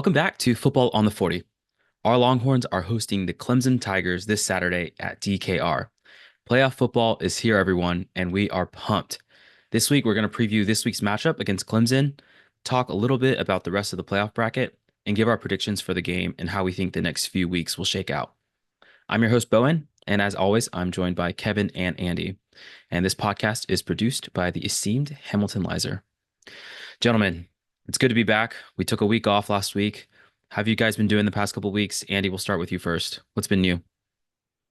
Welcome back to Football on the 40. Our Longhorns are hosting the Clemson Tigers this Saturday at DKR. Playoff football is here, everyone, and we are pumped. This week, we're going to preview this week's matchup against Clemson, talk a little bit about the rest of the playoff bracket, and give our predictions for the game and how we think the next few weeks will shake out. I'm your host, Bowen, and as always, I'm joined by Kevin and Andy. And this podcast is produced by the esteemed Hamilton Lizer. Gentlemen, it's good to be back. We took a week off last week. How have you guys been doing the past couple of weeks? Andy, we'll start with you first. What's been new?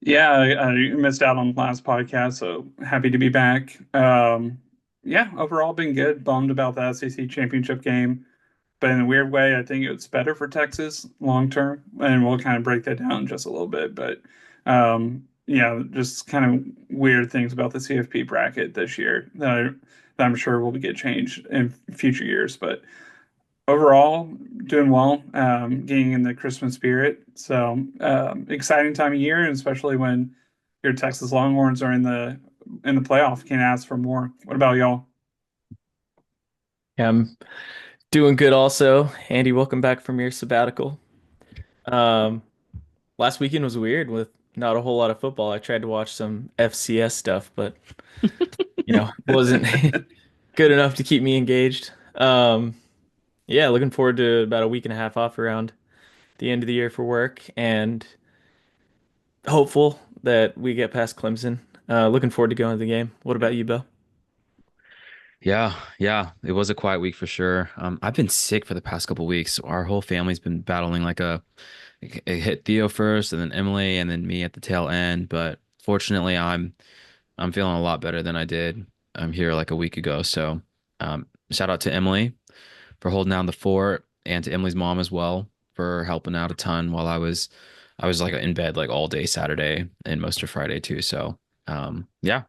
Yeah, I missed out on the last podcast, so happy to be back. Yeah, overall been good. Bummed about the SEC championship game, but in a weird way, I think it's better for Texas long term, and we'll kind of break that down just a little bit. But yeah, just kind of weird things about the CFP bracket this year that I'm sure will get changed in future years. But overall, doing well, getting in the Christmas spirit. So exciting time of year, and especially when your Texas Longhorns are in the playoff. Can't ask for more. What about y'all? Yeah, I'm doing good also. Andy, welcome back from your sabbatical. Um, Last weekend was weird with not a whole lot of football. I tried to watch some FCS stuff, but wasn't good enough to keep me engaged. Yeah, looking forward to about a week and a half off around the end of the year for work and hopeful that we get past Clemson. Looking forward to going to the game. What about you, Bill? Yeah, it was a quiet week for sure. I've been sick for the past couple of weeks. Our whole family's been battling like it hit Theo first, and then Emily, and then me at the tail end. But fortunately, I'm feeling a lot better than I did. I'm here like a week ago. So, shout out to Emily for holding down the fort, and to Emily's mom as well for helping out a ton while I was like in bed like all day Saturday and most of Friday too. So, yeah,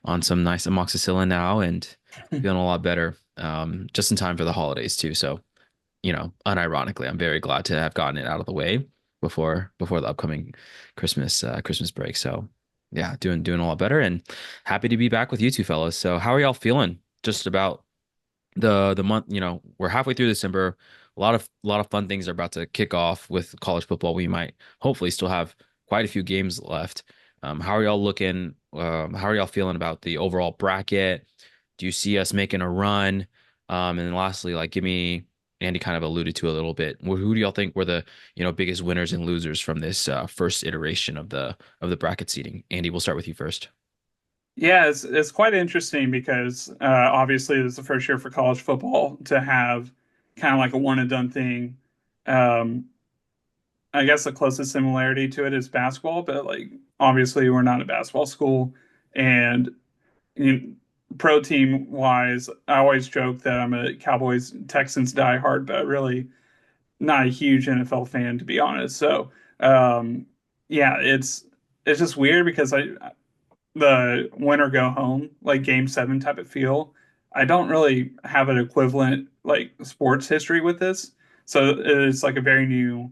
on some nice amoxicillin now and feeling a lot better. Just in time for the holidays too. So, unironically, I'm very glad to have gotten it out of the way before the upcoming Christmas break. So, yeah, doing a lot better and happy to be back with you two fellas. So, how are y'all feeling just about the month? We're halfway through December. A lot of fun things are about to kick off with college football. We might hopefully still have quite a few games left. How are y'all looking? How are y'all feeling about the overall bracket? Do you see us making a run? And then lastly, like give me Andy kind of alluded to a little bit. Who do y'all think were the biggest winners and losers from this first iteration of the bracket seating? Andy, we'll start with you first. Yeah, it's quite interesting because obviously it's the first year for college football to have kind of like a one and done thing. Um, I guess the closest similarity to it is basketball, but like obviously we're not a basketball school, and you know, pro team wise, I always joke that I'm a Cowboys Texans diehard, but really not a huge NFL fan to be honest. So yeah, it's just weird because I the win or go home like game seven type of feel. I don't really have an equivalent like sports history with this, so it's like a very new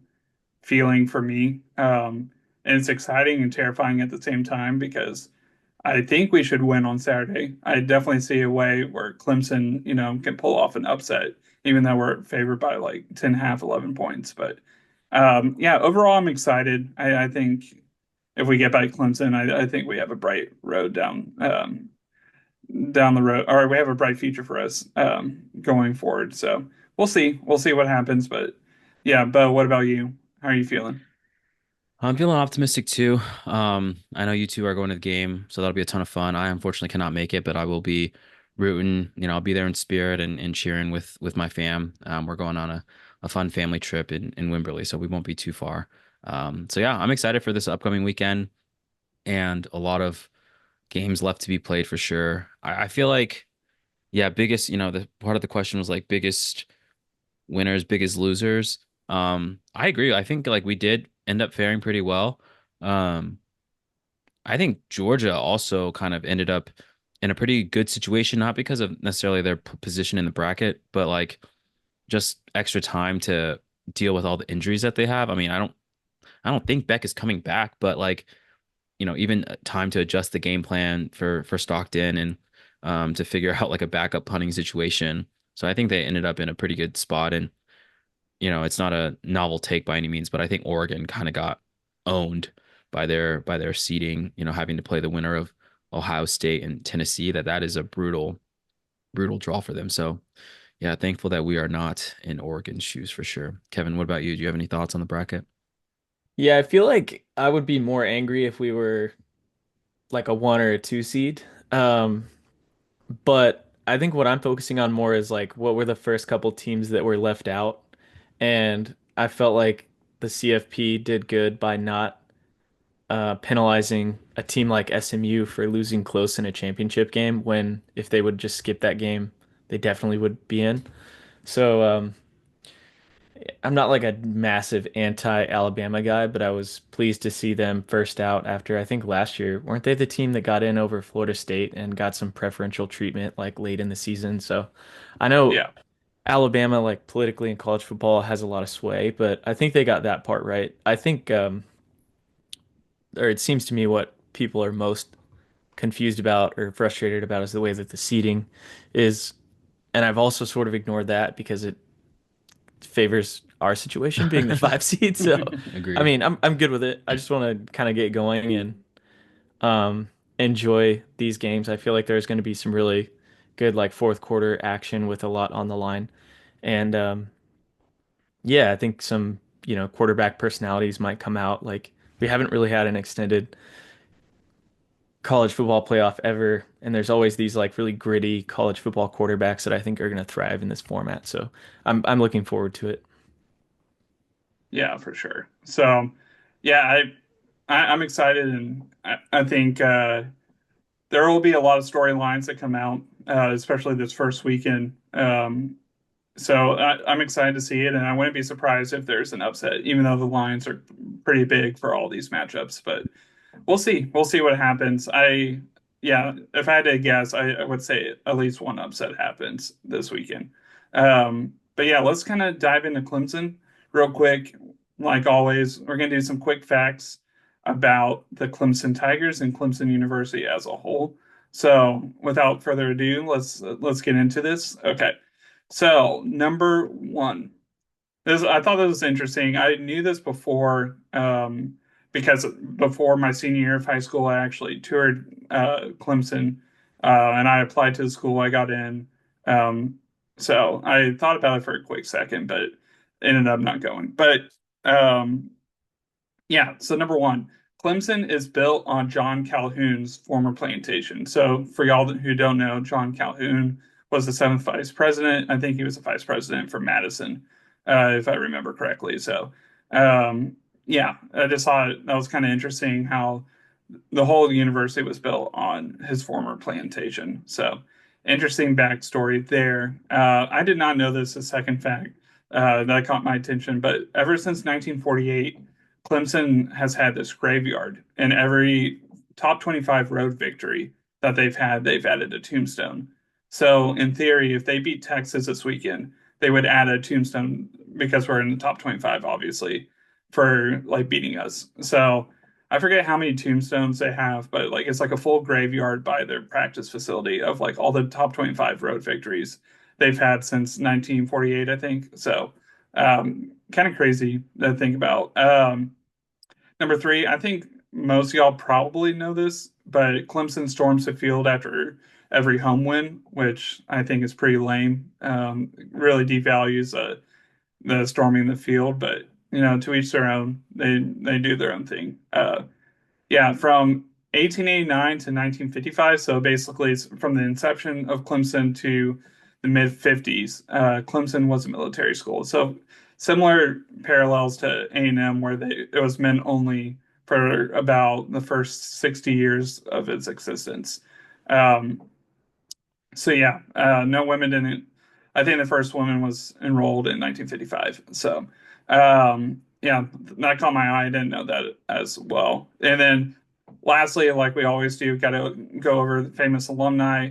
feeling for me. And it's exciting and terrifying at the same time because I think we should win on Saturday. I definitely see a way where Clemson, can pull off an upset, even though we're favored by like 10 half, 11 points. But yeah, overall, I'm excited. I think if we get by Clemson, I think we have a bright road down the road, or we have a bright future for us going forward. So we'll see. We'll see what happens. But yeah, Bo, what about you? How are you feeling? I'm feeling optimistic too. I know you two are going to the game, so that'll be a ton of fun. I unfortunately cannot make it, but I will be rooting. I'll be there in spirit and cheering with my fam. We're going on a fun family trip in Wimberley, so we won't be too far. So yeah, I'm excited for this upcoming weekend and a lot of games left to be played for sure. I feel like, yeah, biggest, the part of the question was like biggest winners, biggest losers. I agree. I think like we did end up faring pretty well. Um, I think Georgia also kind of ended up in a pretty good situation, not because of necessarily their position in the bracket, but like just extra time to deal with all the injuries that they have. I mean, I don't think Beck is coming back, but like, even time to adjust the game plan for Stockton and to figure out like a backup punting situation. So I think they ended up in a pretty good spot. And it's not a novel take by any means, but I think Oregon kind of got owned by their seeding, having to play the winner of Ohio State and Tennessee, that is a brutal draw for them. So, yeah, thankful that we are not in Oregon's shoes for sure. Kevin, what about you? Do you have any thoughts on the bracket? Yeah, I feel like I would be more angry if we were like a 1 or a 2 seed. Um, but I think what I'm focusing on more is like what were the first couple teams that were left out. And I felt like the CFP did good by not penalizing a team like SMU for losing close in a championship game when if they would just skip that game, they definitely would be in. So I'm not like a massive anti-Alabama guy, but I was pleased to see them first out after I think last year. Weren't they the team that got in over Florida State and got some preferential treatment like late in the season? So I know Yeah. Alabama, like politically in college football, has a lot of sway, but I think they got that part right. I think, or it seems to me what people are most confused about or frustrated about is the way that the seating is. And I've also sort of ignored that because it favors our situation being the 5 seed. So, I Agreed. mean, I'm good with it. I just want to kind of get going and um, enjoy these games. I feel like there's going to be some really good like fourth quarter action with a lot on the line, and yeah, I think some quarterback personalities might come out. Like we haven't really had an extended college football playoff ever, and there's always these like really gritty college football quarterbacks that I think are going to thrive in this format. So I'm looking forward to it. Yeah, for sure. So, yeah, I'm excited, and I think there will be a lot of storylines that come out, especially this first weekend. So I'm excited to see it, and I wouldn't be surprised if there's an upset, even though the lines are pretty big for all these matchups. But we'll see. We'll see what happens. Yeah, if I had to guess, I would say at least one upset happens this weekend. But yeah, let's kind of dive into Clemson real quick. Like always, we're going to do some quick facts about the Clemson Tigers and Clemson University as a whole. So, without further ado, let's get into this. Okay. So, number one, I thought this was interesting. I knew this before, because before my senior year of high school, I actually toured Clemson, and I applied to the school. I got in. Um, so I thought about it for a quick second, but ended up not going. But um, yeah, so number one, Clemson is built on John Calhoun's former plantation. So for y'all who don't know, John Calhoun was the seventh vice president. I think he was the vice president for Madison, if I remember correctly. So yeah, I just thought that was kind of interesting how the whole university was built on his former plantation. So interesting backstory there. I did not know this. A second fact that caught my attention, but ever since 1948, Clemson has had this graveyard, and every top 25 road victory that they've had, they've added a tombstone. So in theory, if they beat Texas this weekend, they would add a tombstone because we're in the top 25, obviously, for like beating us. So I forget how many tombstones they have, but like it's like a full graveyard by their practice facility of like all the top 25 road victories they've had since 1948, I think. So kind of crazy to think about. Number three, I think most of y'all probably know this, but Clemson storms the field after every home win, which I think is pretty lame. Really devalues the storming the field, but to each their own. They do their own thing. Yeah, from 1889 to 1955. So basically, it's from the inception of Clemson to the mid 50s. Clemson was a military school. So similar parallels to A&M, where it was men only for about the first 60 years of its existence. Um, so yeah, no women didn't. I think the first woman was enrolled in 1955. So yeah, that caught my eye. I didn't know that as well. And then lastly, like we always do, got to go over the famous alumni.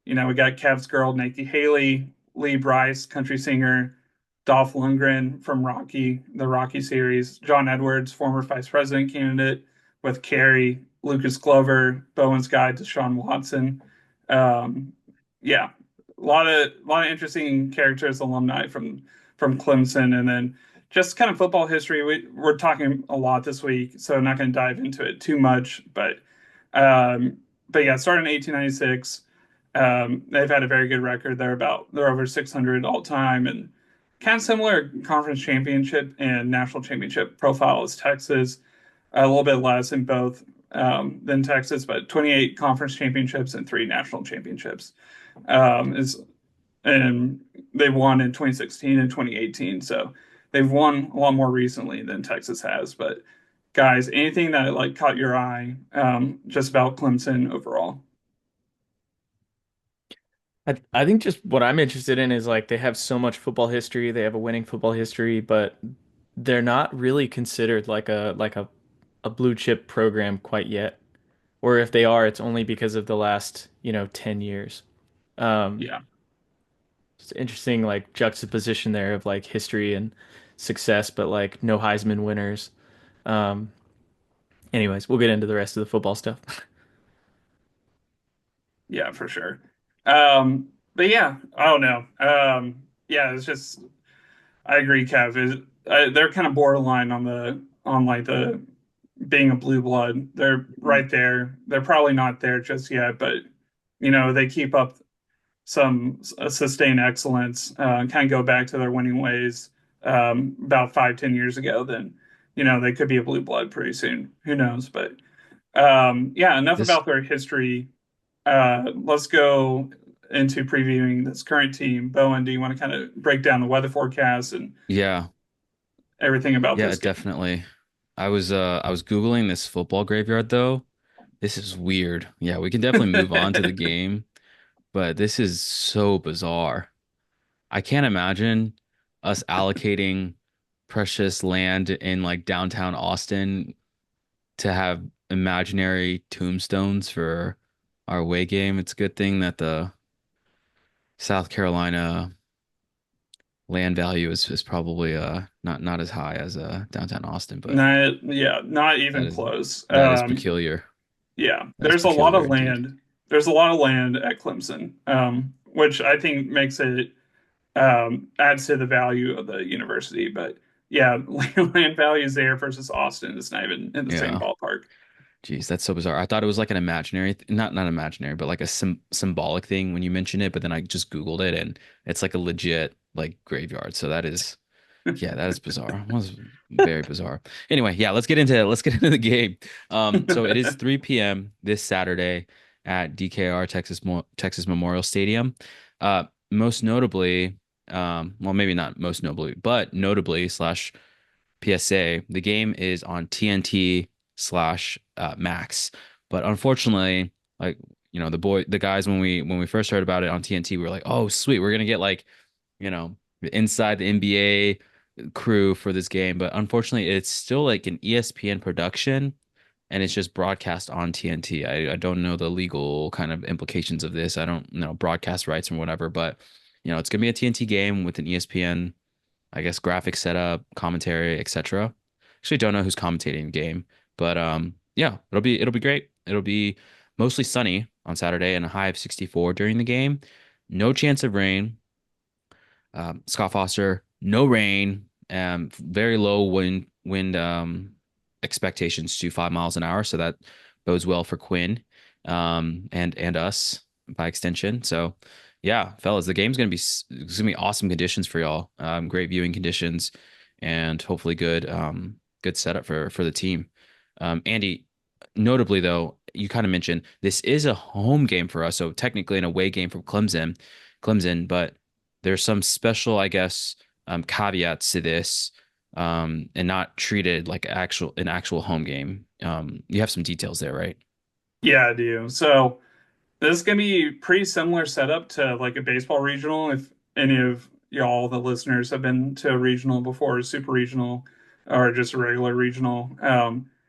We got Kev's girl, Nikki Haley, Lee Bryce, country singer, Dolph Lundgren from Rocky, the Rocky series, John Edwards, former vice president candidate with Kerry, Lucas Glover, Bowen's guide to Sean Watson. Um, yeah, a lot of interesting characters, alumni from Clemson, and then just kind of football history. We're talking a lot this week, so I'm not going to dive into it too much. Um, but yeah, started in 1896. They've had a very good record. They're over 600 all time, and kind of similar conference championship and national championship profile as Texas. A little bit less in both than Texas, but 28 conference championships and three national championships. Is and they won in 2016 and 2018. So they've won a lot more recently than Texas has. But guys, anything that like caught your eye just about Clemson overall? I think just what I'm interested in is like they have so much football history, they have a winning football history, but they're not really considered like a blue chip program quite yet. Or if they are, it's only because of the last, 10 years. Um, Yeah. it's interesting like juxtaposition there of like history and success, but like no Heisman winners. Um, anyways, we'll get into the rest of the football stuff. Yeah, for sure. But yeah, I don't know. Yeah, it's just I agree, Kev. They're kind of borderline on like the being a blue blood. They're right there. They're probably not there just yet, but they keep up some sustained excellence, kind of go back to their winning ways about 5, 10 years ago. Then they could be a blue blood pretty soon. Who knows? But yeah, enough This, about their history. Let's go into previewing this current team. Bowen, do you want to kind of break down the weather forecast and yeah, everything about yeah, this game? definitely. I was Googling this football graveyard though. This is weird. Yeah, we can definitely move on to the game, but this is so bizarre. I can't imagine us allocating precious land in like downtown Austin to have imaginary tombstones for our away game. It's a good thing that the South Carolina land value is probably not as high as downtown Austin, but Not, yeah, not that even is close. that is peculiar. Yeah, That is there's a lot peculiar of indeed. land. There's a lot of land at Clemson, which I think makes it adds to the value of the university. But yeah, land value is there versus Austin. It's not even in the same Yeah. ballpark. Jeez, that's so bizarre. I thought it was like an imaginary, not imaginary, but like a symbolic thing when you mentioned it. But then I just Googled it, and it's like a legit like graveyard. So that is, yeah, that is bizarre. It was very bizarre. Anyway, yeah, let's get into the game. So it is 3 p.m. this Saturday at DKR Texas Memorial Stadium. Most notably, well, maybe not most notably, but notably slash PSA, the game is on TNT slash Max. But unfortunately, like the guys when we first heard about it on TNT, we were like, oh sweet, we're gonna get like inside the NBA crew for this game. But unfortunately, it's still like an ESPN production, and it's just broadcast on TNT. I don't know the legal kind of implications of this. I don't know broadcast rights or whatever, but it's gonna be a TNT game with an ESPN, I guess, graphic setup, commentary, etc. Actually, don't know who's commentating the game, but yeah, it'll be great. It'll be mostly sunny on Saturday and a high of 64 during the game. No chance of rain. Scott Foster, no rain. Very low wind expectations to 5 miles an hour, so that bodes well for Quinn, and us by extension. So yeah, fellas, the game's it's gonna be awesome conditions for y'all. Great viewing conditions, and hopefully good setup for the team. Andy, notably though, you kind of mentioned this is a home game for us, so technically an away game from Clemson, but there's some special, I guess, caveats to this, and not treated like an actual home game. You have some details there, right? Yeah, I do. So this is gonna be pretty similar setup to like a baseball regional. If any of y'all, the listeners, have been to a regional before, a super regional, or just a regular regional,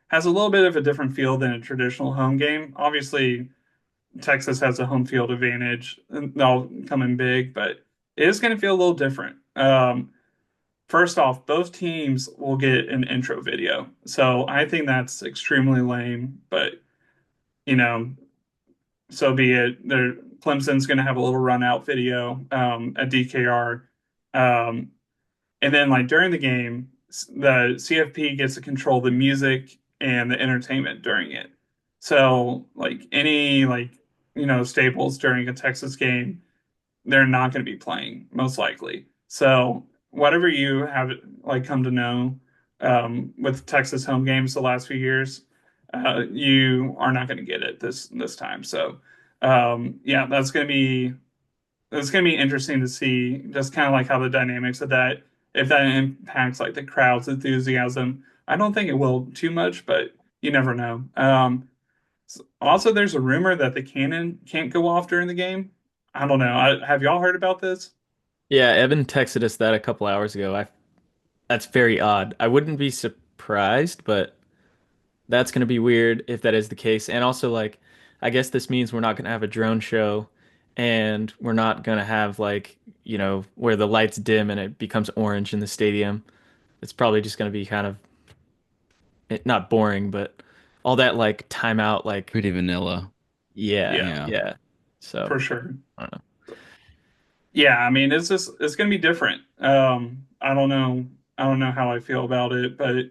has a little bit of a different feel than a traditional home game. Obviously, Texas has a home field advantage, and they'll come in big, but it is going to feel a little different. First off, both teams will get an intro video, so I think that's extremely lame, but you know, so be it. Clemson's going to have a little run out video at DKR. Um, And then like during the game, the CFP gets to control the music and the entertainment during it. So like any like staples during a Texas game, they're not going to be playing most likely. So whatever you have like come to know with Texas home games the last few years, you are not going to get it this time. So yeah, that's going to be interesting to see just kind of like how the dynamics of that, if that impacts like the crowd's enthusiasm. I don't think it will too much, but you never know. Also, there's a rumor that the cannon can't go off during the game. I don't know. Have y'all heard about this? Yeah, Evan texted us that a couple hours ago. That's very odd. I wouldn't be surprised, but that's going to be weird if that is the case. And also, like, I guess this means we're not going to have a drone show and we're not going to have, like, where the lights dim and it becomes orange in the stadium. It's probably just going to be kind of not boring, but all that, like, timeout, like, Pretty vanilla. yeah, Yeah, Yeah. yeah. So, for sure. I don't know. Yeah, I mean, it's going to be different. I don't know how I feel about it, but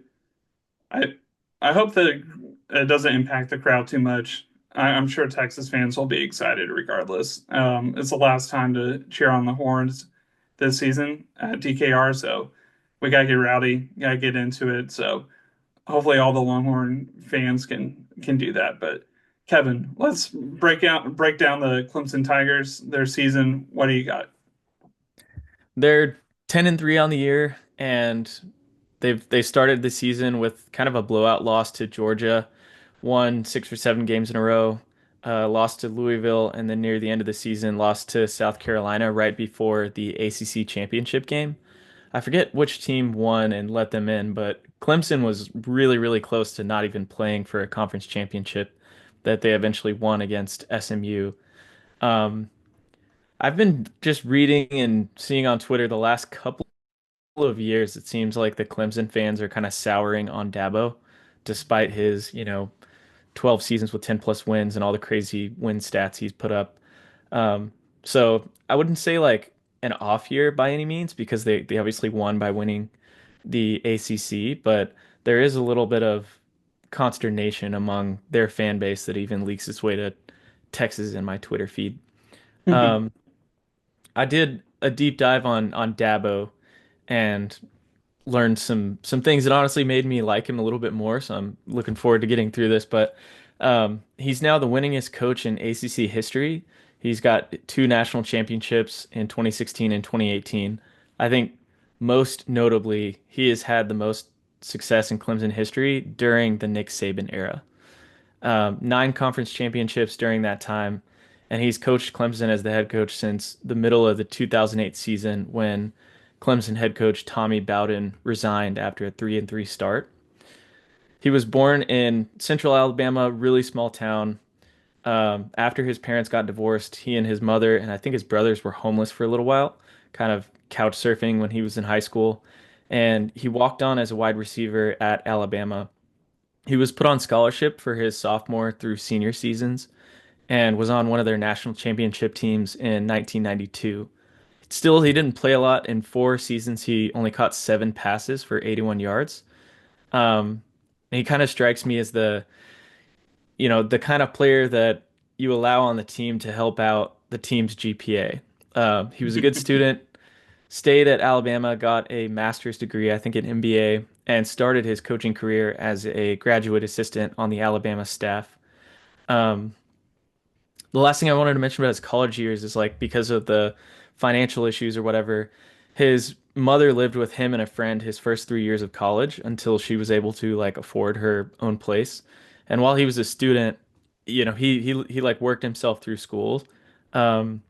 I I hope that it doesn't impact the crowd too much. I'm sure Texas fans will be excited regardless. It's the last time to cheer on the Horns this season at DKR, so we gotta get rowdy, gotta get into it. So hopefully all the Longhorn fans can do that. But Kevin, let's break down the Clemson Tigers, their season. What do you got? They're 10-3 on the year, and they started the season with kind of a blowout loss to Georgia, won 6 or 7 games in a row, lost to Louisville, and then near the end of the season lost to South Carolina right before the ACC championship game. I forget which team won and let them in, but Clemson was really, really close to not even playing for a conference championship that they eventually won against SMU. Um, I've been just reading and seeing on Twitter the last couple of years, it seems like the Clemson fans are kind of souring on Dabo, despite his, 12 seasons with 10 plus wins and all the crazy win stats he's put up. Um, so I wouldn't say like an off year by any means because they obviously won by winning the ACC, but there is a little bit of consternation among their fan base that even leaks its way to Texas in my Twitter feed. Um, I did a deep dive on Dabo and learned some things that honestly made me like him a little bit more. So I'm looking forward to getting through this. But he's now the winningest coach in ACC history. He's got 2 national championships in 2016 and 2018. I think most notably, he has had the most success in Clemson history during the Nick Saban era. 9 conference championships during that time, and he's coached Clemson as the head coach since the middle of the 2008 season when Clemson head coach Tommy Bowden resigned after a 3-3 start. He was born in Central Alabama, really small town. After his parents got divorced, he and his mother and I think his brothers were homeless for a little while, kind of couch surfing when he was in high school. And he walked on as a wide receiver at Alabama. He was put on scholarship for his sophomore through senior seasons and was on one of their national championship teams in 1992. Still, he didn't play a lot. In 4 seasons, he only caught 7 passes for 81 yards. And he kind of strikes me as the kind of player that you allow on the team to help out the team's GPA. He was a good student, stayed at Alabama, got a master's degree, I think an MBA, and started his coaching career as a graduate assistant on the Alabama staff. Um, the last thing I wanted to mention about his college years is like because of the financial issues or whatever, his mother lived with him and a friend his first 3 years of college until she was able to like afford her own place. And while he was a student, he like worked himself through school. Um,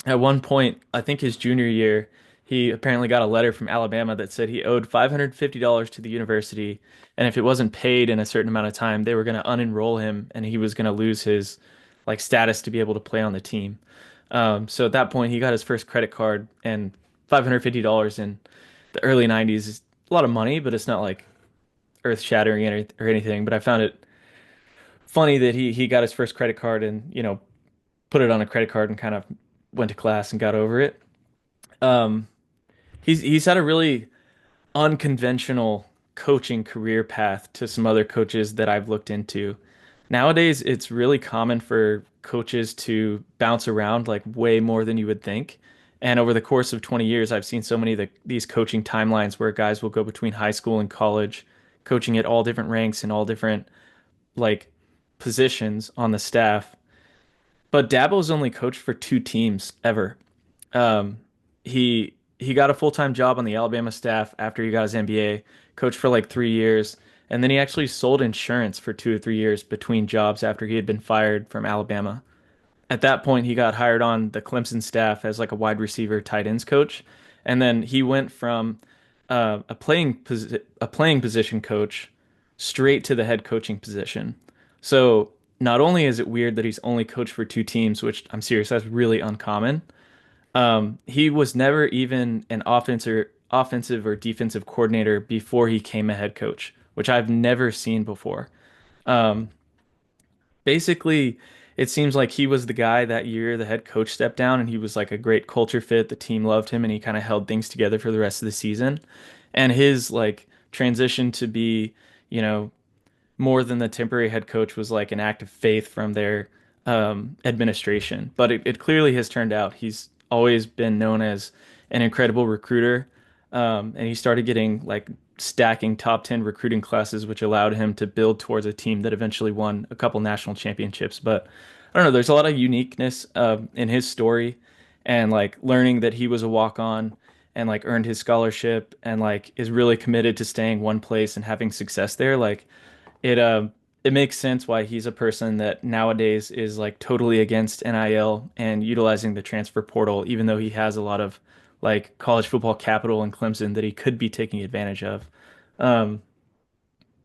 at one point, I think his junior year, he apparently got a letter from Alabama that said he owed $550 to the university, and if it wasn't paid in a certain amount of time, they were going to unenroll him, and he was going to lose his like status to be able to play on the team. So at that point, he got his first credit card, and $550 in the early '90s is a lot of money, but it's not like earth-shattering or anything. But I found it funny that he got his first credit card and put it on a credit card and kind of went to class and got over it. Um, he's had a really unconventional coaching career path to some other coaches that I've looked into. Nowadays, it's really common for coaches to bounce around like way more than you would think. And over the course of 20 years, I've seen so many of these coaching timelines where guys will go between high school and college, coaching at all different ranks and all different like positions on the staff. But Dabo's only coached for two teams ever. Um, he got a full-time job on the Alabama staff after he got his MBA, coached for like 3 years, and then he actually sold insurance for 2 or 3 years between jobs after he had been fired from Alabama. At that point, he got hired on the Clemson staff as like a wide receiver tight ends coach, and then he went from a playing position coach straight to the head coaching position. So not only is it weird that he's only coached for two teams, which I'm serious, that's really uncommon. He was never even an offensive or defensive coordinator before he came a head coach, which I've never seen before. Um, Basically, it seems like he was the guy that year the head coach stepped down and he was like a great culture fit. The team loved him and he kind of held things together for the rest of the season. And his like transition to be, you know, more than the temporary head coach was like an act of faith from their administration. But it clearly has turned out. He's always been known as an incredible recruiter. And he started getting like stacking top 10 recruiting classes, which allowed him to build towards a team that eventually won a couple national championships. But I don't know, there's a lot of uniqueness in his story and like learning that he was a walk-on and like earned his scholarship and like is really committed to staying one place and having success there. Like it it makes sense why he's a person that nowadays is like totally against NIL and utilizing the transfer portal, even though he has a lot of like college football capital in Clemson that he could be taking advantage of. Um,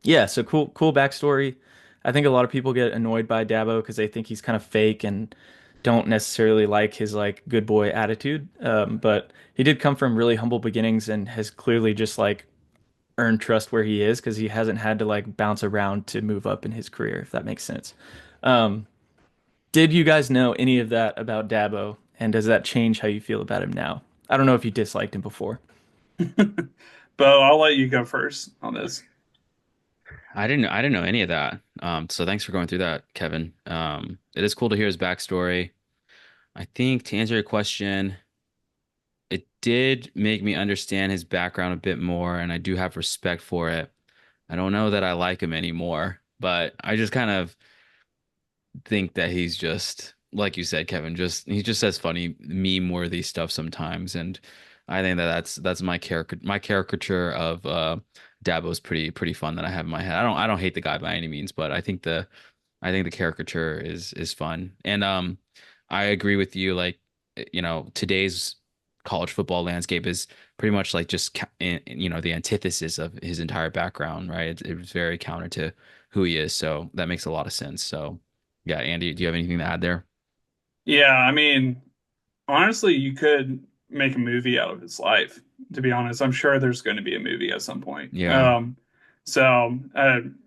yeah, so cool backstory. I think a lot of people get annoyed by Dabo because they think he's kind of fake and don't necessarily like his like good boy attitude. But he did come from really humble beginnings and has clearly just like earn trust where he is because he hasn't had to like bounce around to move up in his career, if that makes sense. Um, did you guys know any of that about Dabo, and does that change how you feel about him now? I don't know if you disliked him before. Bo, I'll let you go first on this. I didn't know any of that. So thanks for going through that, Kevin. It is cool to hear his backstory. I think to answer your question, it did make me understand his background a bit more, and I do have respect for it. I don't know that I like him anymore, but I just kind of think that he's just like you said, Kevin. Just he just says funny meme-worthy stuff sometimes, and I think that that's my caricature of Dabo's pretty fun that I have in my head. I don't hate the guy by any means, but I think the caricature is fun, and I agree with you. Like today's college football landscape is pretty much like just the antithesis of his entire background, right? It was very counter to who he is, so that makes a lot of sense. So. Yeah, Andy, do you have anything to add there? Yeah, I mean, honestly, you could make a movie out of his life, to be honest. I'm sure there's going to be a movie at some point. Yeah.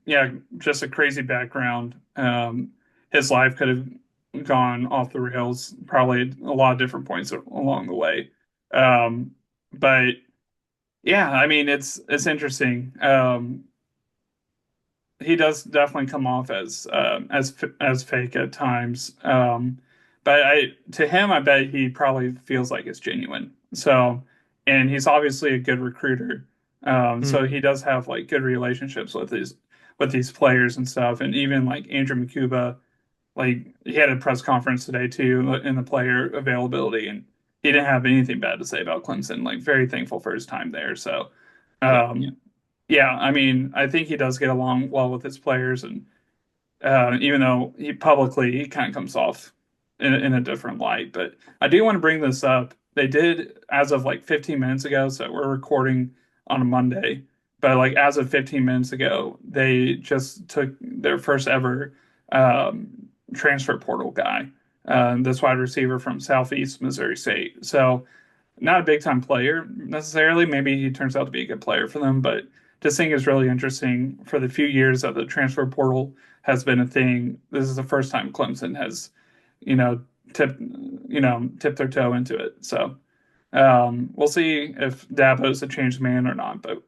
Yeah, just a crazy background. His life could have gone off the rails, probably a lot of different points along the way. Um, but yeah, I mean, it's interesting. He does definitely come off as fake at times. But I to him, I bet he probably feels like it's genuine. So, and he's obviously a good recruiter. So Mhm. he does have like good relationships with these players and stuff. And even like Andrew McCuba, like he had a press conference today too in the player availability, and he didn't have anything bad to say about Clemson. Like very thankful for his time there. So, Yeah. um, yeah, I mean, I think he does get along well with his players, and even though he kind of comes off in a different light. But I do want to bring this up. They did, as of like 15 minutes ago, so we're recording on a Monday, but like as of 15 minutes ago, they just took their first ever um, transfer portal guy, this wide receiver from Southeast Missouri State. So not a big time player necessarily. Maybe he turns out to be a good player for them, but this thing is really interesting. For the few years that the transfer portal has been a thing, this is the first time Clemson has, you know, tipped their toe into it. So we'll see if Dabo's a changed man or not. But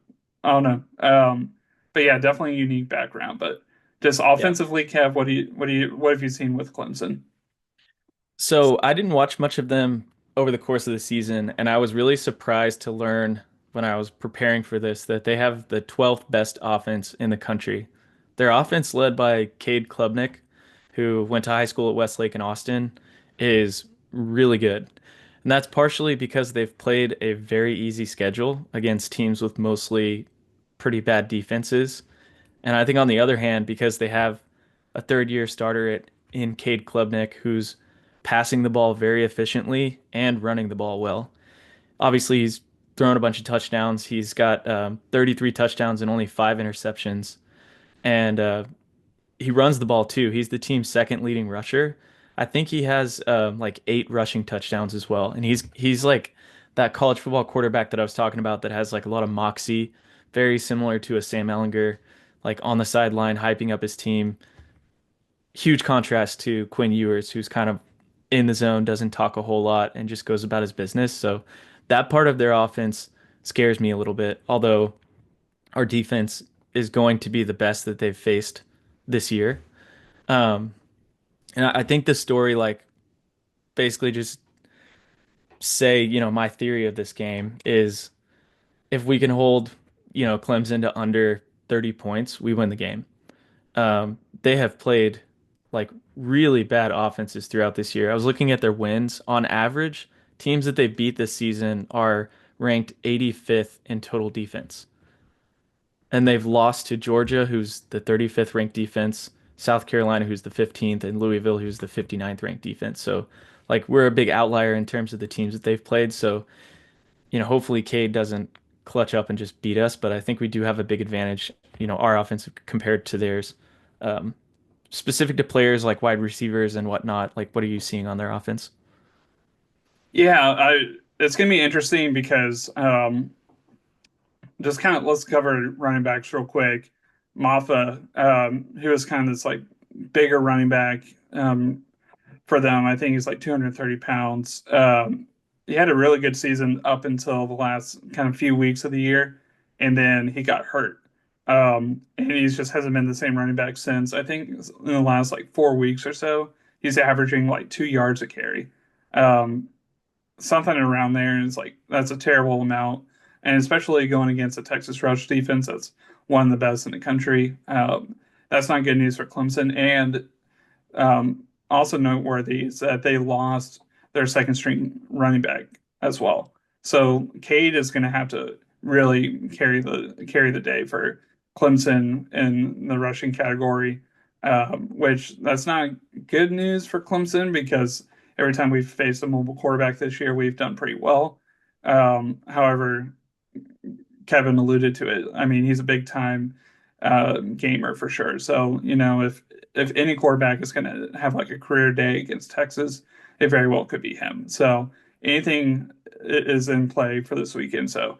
Oh no. But yeah, definitely a unique background. But just Yeah. offensively, Kev, what have you seen with Clemson? So I didn't watch much of them over the course of the season, and I was really surprised to learn when I was preparing for this that they have the 12th best offense in the country. Their offense, led by Cade Klubnik, who went to high school at Westlake in Austin, is really good. And that's partially because they've played a very easy schedule against teams with mostly pretty bad defenses. And I think on the other hand, because they have a third year starter in Cade Klubnik, who's passing the ball very efficiently and running the ball well. Obviously, he's thrown a bunch of touchdowns. He's got 33 touchdowns and only 5 interceptions. And he runs the ball too. He's the team's second leading rusher. I think he has like 8 rushing touchdowns as well. And he's like that college football quarterback that I was talking about that has like a lot of moxie, very similar to a Sam Ellinger, like on the sideline hyping up his team. Huge contrast to Quinn Ewers, who's kind of in the zone, doesn't talk a whole lot, and just goes about his business. So that part of their offense scares me a little bit. Although our defense is going to be the best that they've faced this year. Um, and I think the story, like, basically just say, my theory of this game is if we can hold, Clemson to under 30 points, we win the game. They have played like really bad offenses throughout this year. I was looking at their wins. On average, teams that they beat this season are ranked 85th in total defense. And they've lost to Georgia, who's the 35th ranked defense, South Carolina, who's the 15th, and Louisville, who's the 59th ranked defense. So, like, we're a big outlier in terms of the teams that they've played. So, hopefully Cade doesn't clutch up and just beat us, but I think we do have a big advantage, our offense compared to theirs. Um, Specific to players like wide receivers and whatnot, like what are you seeing on their offense? Yeah, it's gonna be interesting because just kind of let's cover running backs real quick. Maffa, he was kind of this like bigger running back for them. I think he's like 230 pounds. He had a really good season up until the last kind of few weeks of the year, and then he got hurt. And he's just hasn't been the same running back since. I think in the last like 4 weeks or so, he's averaging like 2 yards a carry. Um, Something around there, and it's like that's a terrible amount, and especially going against a Texas rush defense that's one of the best in the country. That's not good news for Clemson, and also noteworthy is that they lost their second string running back as well. So Cade is going to have to really carry the day for Clemson in the rushing category, which that's not good news for Clemson because every time we've faced a mobile quarterback this year, we've done pretty well. However, Kevin alluded to it. I mean, he's a big time gamer for sure. So if any quarterback is going to have like a career day against Texas, it very well could be him. So anything is in play for this weekend. So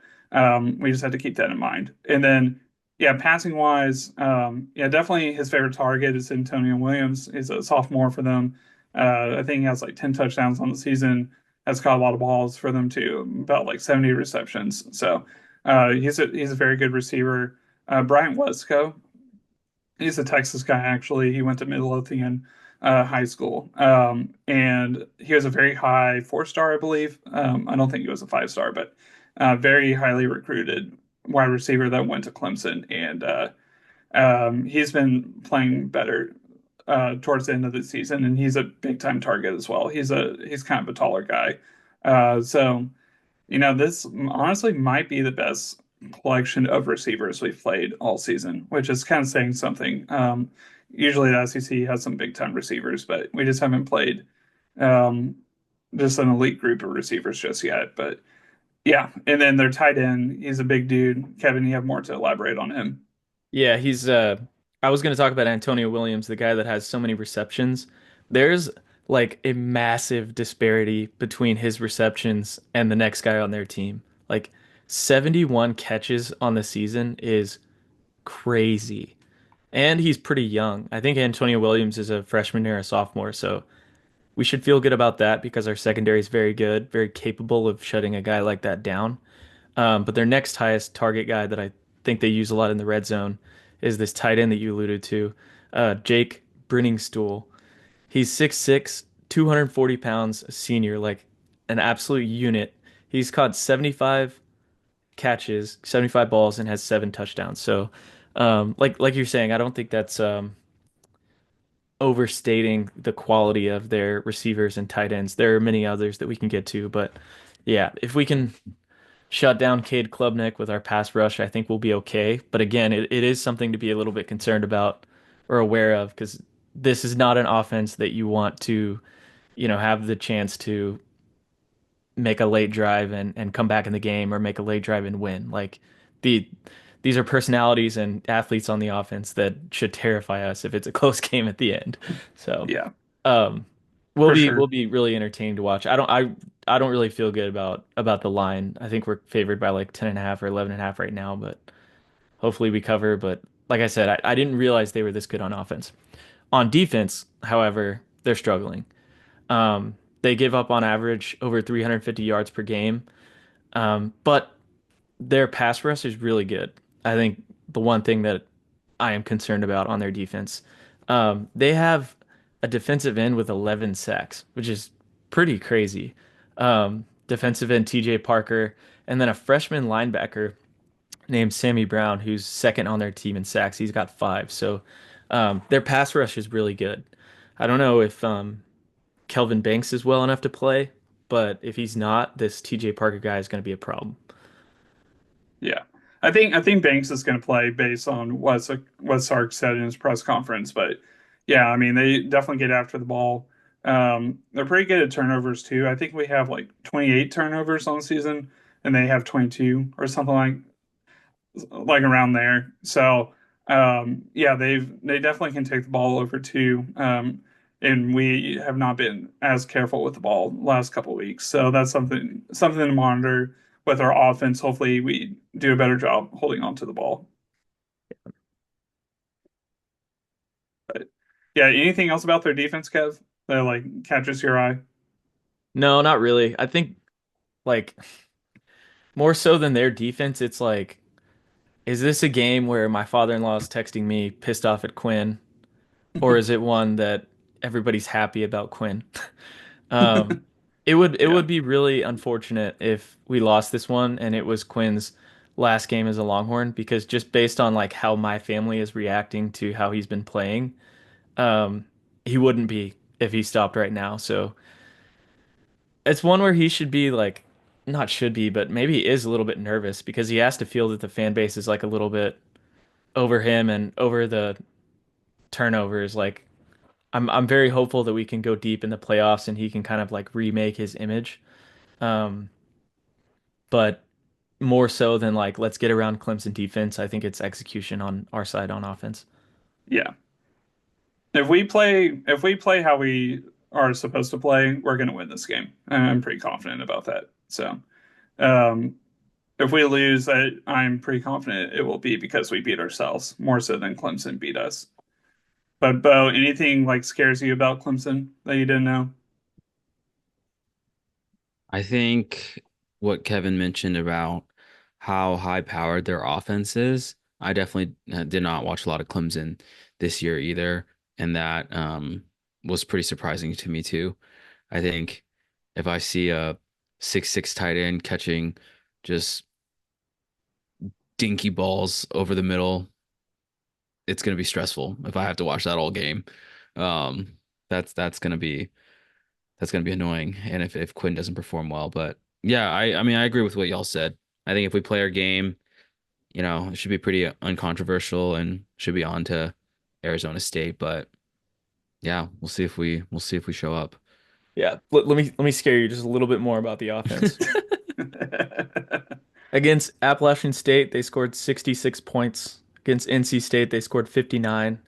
we just have to keep that in mind. And then yeah, passing wise, yeah, definitely his favorite target is Antonio Williams. He's a sophomore for them. I think he has like 10 touchdowns on the season. Has caught a lot of balls for them too, about like 70 receptions. So he's a very good receiver. Bryant Wesco, he's a Texas guy actually. He went to Midlothian High School, and he was a very high 4 star, I believe. I don't think he was a 5 star, but very highly recruited wide receiver that went to Clemson, and he's been playing better towards the end of the season, and he's a big time target as well. He's kind of a taller guy, so this honestly might be the best collection of receivers we've played all season, which is kind of saying something. Usually the SEC has some big time receivers, but we just haven't played um, just an elite group of receivers just yet. But yeah, and then their tight end, he's a big dude. Kevin, you have more to elaborate on him. Yeah, he's I was going to talk about Antonio Williams, the guy that has so many receptions. There's like a massive disparity between his receptions and the next guy on their team. Like 71 catches on the season is crazy. And he's pretty young. I think Antonio Williams is a freshman or a sophomore, so we should feel good about that because our secondary is very good, very capable of shutting a guy like that down. But their next highest target guy that I think they use a lot in the red zone is this tight end that you alluded to, Jake Brenningstool. He's 6'6", 240 pounds, a senior, like an absolute unit. He's caught 75 catches, 75 balls, and has 7 touchdowns. So, like you're saying, I don't think that's overstating the quality of their receivers and tight ends. There are many others that we can get to, but yeah, if we can shut down Cade Klubnik with our pass rush, I think we'll be okay. But again, it is something to be a little bit concerned about or aware of because this is not an offense that you want to, have the chance to make a late drive and come back in the game or make a late drive and win. Like the these are personalities and athletes on the offense that should terrify us if it's a close game at the end. So, Yeah, um, we'll for be we'll sure. be really entertained to watch. I don't really feel good about the line. I think we're favored by like 10.5 or 11.5 right now, but hopefully we cover. But like I said, I didn't realize they were this good on offense. On defense, however, they're struggling. They give up on average over 350 yards per game. But their pass rush is really good. I think the one thing that I am concerned about on their defense, they have a defensive end with 11 sacks, which is pretty crazy. Defensive end TJ Parker, and then a freshman linebacker named Sammy Brown, who's second on their team in sacks. He's got 5. So their pass rush is really good. I don't know if Kelvin Banks is well enough to play, but if he's not, this TJ Parker guy is going to be a problem. Yeah. I think Banks is going to play based on what Sark said in his press conference. But yeah, I mean they definitely get after the ball. They're pretty good at turnovers too. I think we have like 28 turnovers on the season, and they have 22 or something like around there. So yeah, they definitely can take the ball over too. And we have not been as careful with the ball the last couple of weeks. So that's something to monitor with our offense. Hopefully we do a better job holding on to the ball. But yeah, anything else about their defense, Kev, that like catches your eye? No, not really. I think like more so than their defense, it's like, is this a game where my father-in-law is texting me pissed off at Quinn, or is it one that everybody's happy about Quinn? Um, it would Yeah. be really unfortunate if we lost this one and it was Quinn's last game as a Longhorn because just based on like how my family is reacting to how he's been playing, um, he wouldn't be if he stopped right now. So it's one where he should be like, not should be, but maybe he is a little bit nervous because he has to feel that the fan base is like a little bit over him and over the turnovers. Like I'm very hopeful that we can go deep in the playoffs and he can kind of like remake his image. Um, but more so than like let's get around Clemson defense, I think it's execution on our side on offense. Yeah. If we play how we are supposed to play, we're going to win this game. I'm pretty confident about that. So, um, if we lose, I'm pretty confident it will be because we beat ourselves more so than Clemson beat us. But Bo, anything like scares you about Clemson that you didn't know? I think what Kevin mentioned about how high powered their offense is, I definitely did not watch a lot of Clemson this year either, and that was pretty surprising to me too. I think if I see a 6'6" tight end catching just dinky balls over the middle, it's gonna be stressful if I have to watch that all game. Um, that's gonna be annoying, and if Quinn doesn't perform well, but yeah, I mean I agree with what y'all said. I think if we play our game, it should be pretty uncontroversial and should be on to Arizona State. But yeah, we'll see if we show up. Yeah, let me scare you just a little bit more about the offense. Against Appalachian State, they scored 66 points. Against NC State, they scored 59.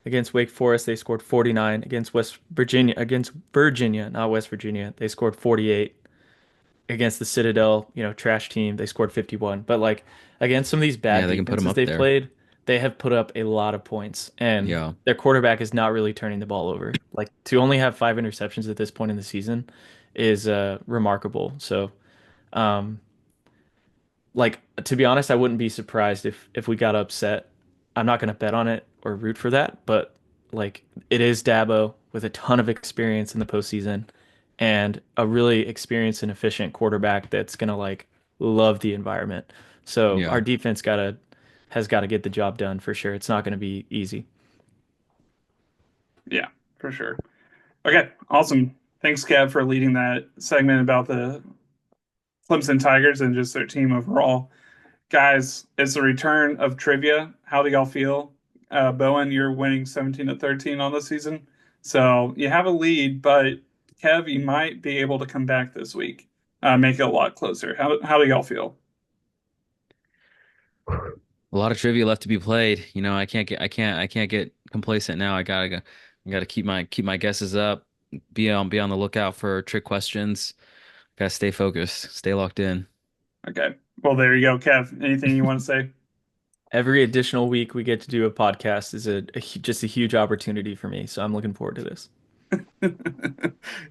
Against Wake Forest, they scored 49. Against Virginia, not West Virginia, they scored 48. Against the Citadel, trash team, they scored 51. But like against some of these bad Yeah, they can put them defenses up they there. played, they have put up a lot of points, and Yeah. their quarterback is not really turning the ball over. Like to only have 5 interceptions at this point in the season is remarkable. So, um, like to be honest, I wouldn't be surprised if we got upset. I'm not going to bet on it or root for that, but like it is Dabo with a ton of experience in the postseason and a really experienced and efficient quarterback that's going to like love the environment. So Yeah. our defense gotta has got to get the job done for sure. It's not going to be easy. Yeah, for sure. Okay, awesome. Thanks, Kev, for leading that segment about the Clemson Tigers and just their team overall. Guys, it's the return of trivia. How do y'all feel? Bowen, you're winning 17 to 13 on the season. So you have a lead, but Kev, you might be able to come back this week, make it a lot closer. How do y'all feel? A lot of trivia left to be played. I can't get complacent now. I gotta keep my guesses up. Be on the lookout for trick questions. Gotta stay focused, stay locked in. Okay. Well, there you go, Kev. Anything you want to say? Every additional week we get to do a podcast is just a huge opportunity for me. So I'm looking forward to this.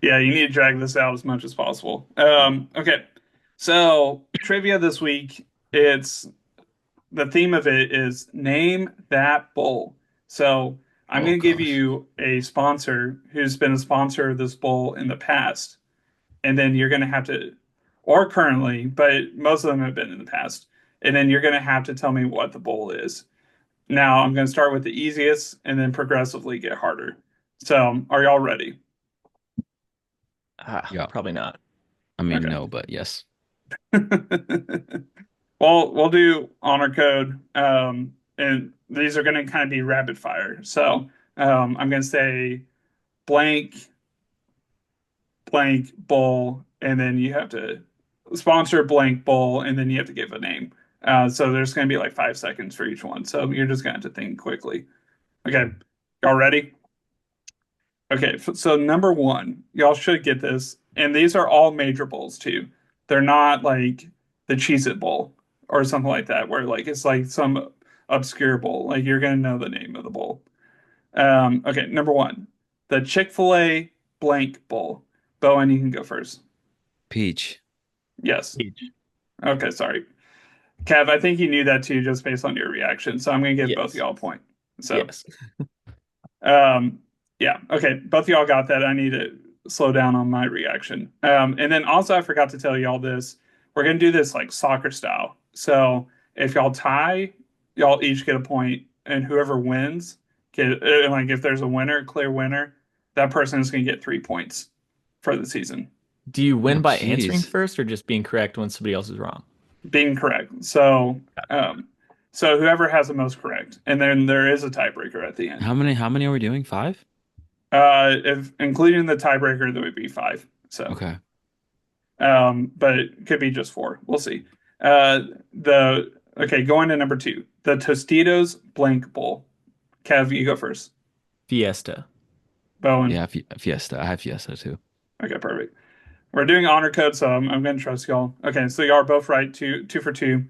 Yeah, you need to drag this out as much as possible. Okay. So, trivia this week, it's the theme of it is name that bowl. So, I'm Oh going to give gosh. you a sponsor who's been a sponsor of this bowl in the past, and then you're going to have to, or currently, but most of them have been in the past, and then you're going to have to tell me what the bowl is. Now, I'm going to start with the easiest and then progressively get harder. So, are y'all ready? Ah, Yeah. probably not. I mean, Okay. no, but yes. Well, we'll do honor code, and these are going to kind of be rapid fire. So I'm going to say blank, blank bowl, and then you have to sponsor blank bowl, and then you have to give a name. So there's going to be like 5 seconds for each one. So you're just going to have to think quickly. Okay, y'all ready? Okay, so number one, y'all should get this, and these are all major bowls too. They're not like the Cheez-It Bowl or something like that, where like it's like some obscure bowl. Like you're gonna know the name of the bowl. Okay, number one, the Chick-fil-A blank bowl. Bowen, you can go first. Peach. Yes. Peach. Okay, sorry. Kev, I think you knew that too, just based on your reaction. So I'm gonna give both of Yes. y'all a point. So Yes. Um, yeah, okay. Both of y'all got that. I need to slow down on my reaction. And then also, I forgot to tell y'all this. We're gonna do this like soccer style. So if y'all tie, y'all each get a point, and whoever wins get like if there's a winner, clear winner, that person is gonna get 3 points for the season. Do you Oh, win by answering jeez. first or just being correct when somebody else is wrong? Being correct. Um, so whoever has the most correct, and then there is a tiebreaker at the end. How many are we doing? Five? If including the tiebreaker, there would be five. So. Okay. But it could be just four. We'll see. Uh, the okay, going to number two, the Tostitos blank bowl. Kev, you go first. Fiesta. Bowen. Yeah, Fiesta. I have Fiesta too. Okay, perfect. We're doing honor code, so I'm going to trust y'all. Okay, so y'all are both right. Two for two.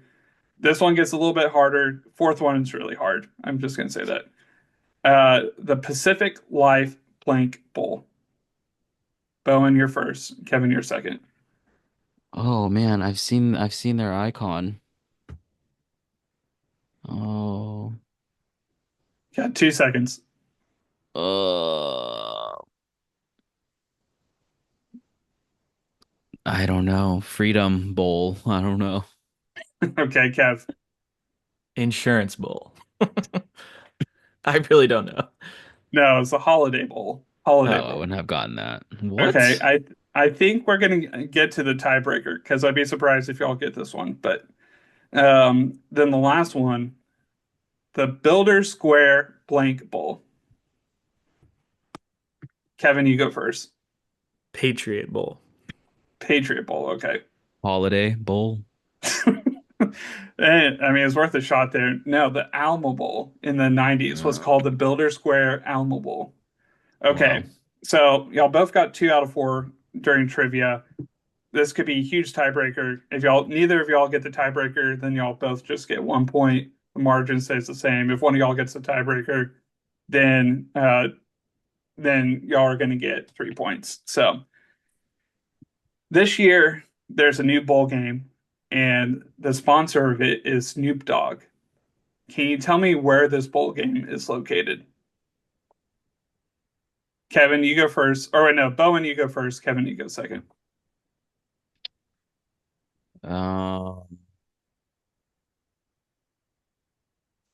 This one gets a little bit harder. Fourth one is really hard. I'm just going to say that. The Pacific Life blank bowl. Bowen, you're first. Kevin, you're second. Oh man, I've seen their icon. Oh. Got 2 seconds. Uh, I don't know. Freedom Bowl. I don't know. Okay, Kev. Insurance bowl. I really don't know. No, it's the Holiday Bowl. Oh, Holiday I Bowl. wouldn't have gotten that. Okay, What? I think we're gonna get to the tiebreaker because I'd be surprised if y'all get this one. But then the last one, the Builder Square Blank Bowl. Kevin, you go first. Patriot bowl. Patriot Bowl. Okay. Holiday Bowl? And, I mean, it's worth a shot there. No, the Alma Bowl in the 90s was Uh, called the Builder Square Alma Bowl. wow. Okay, so y'all both got 2 out of 4 during trivia. This could be a huge tiebreaker. If y'all neither of y'all get the tiebreaker, then y'all both just get 1 point. The margin stays the same. If one of y'all gets the tiebreaker, then y'all are going to get 3 points. So this year there's a new bowl game. and the sponsor of it is Snoop Dogg. Can you tell me where this bowl game is located? Kevin, you go first. Or wait, no, Bowen, you go first. Kevin, you go second. Um,